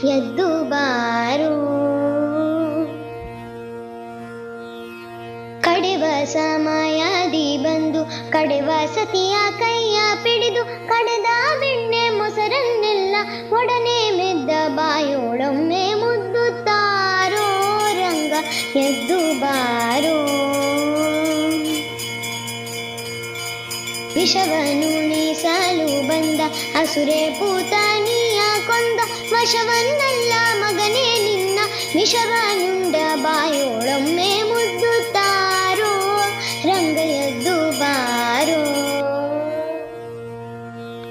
ಎದ್ದು ಬಾರೋ. ಕಡೆವ ಸಮಯದಿ ಬಂದು ಕಡೆವ ಸತಿಯ ಕೈಯ ಪಿಡಿದು ಕಡೆದ ಬೆಣ್ಣೆ ಮೊಸರನ್ನೆಲ್ಲ ಒಡನೆ ಮೆದ್ದ ಬಾಯೋಳೊಮ್ಮೆ ಮುದ್ದುತ್ತಾರೋ ರಂಗ ಎದ್ದು ಬಾರೋ. ವಿಷವನುಣಿಸಲು ಬಂದ ಅಸುರೆ ಪೂತನಿಯ ಕೊಂದ ವಶವನ್ನಲ್ಲ ಮಗನೇ ನಿನ್ನ ವಿಷವನುಂಡ ಬಾಯೋಳೊಮ್ಮೆ ಮುದ್ದು